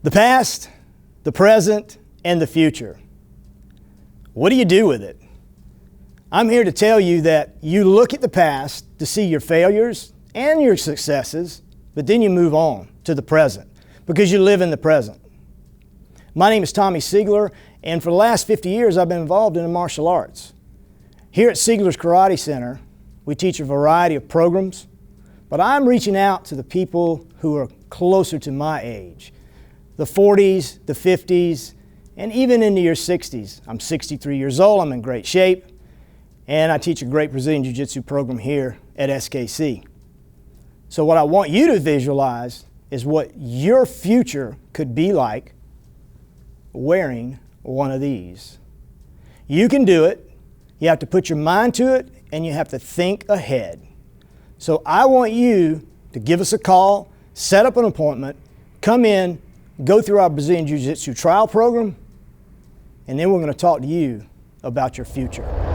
The past, the present, and the future. What do you do with it? I'm here to tell you that you look at the past to see your failures and your successes, but then you move on to the present because you live in the present. My name is Seigler, and for the last 50 years I've been involved in the martial arts. Here at Seigler's Karate Center, we teach a variety of programs, but I'm reaching out to the people who are closer to my age. The 40s, the 50s, and even into your 60s. I'm 63 years old, I'm in great shape, and I teach a great Brazilian Jiu-Jitsu program here at SKC. So what I want you to visualize is what your future could be like wearing one of these. You can do it. You have to put your mind to it, and you have to think ahead. So I want you to give us a call, set up an appointment, come in, go through our Brazilian Jiu-Jitsu trial program, and then we're going to talk to you about your future.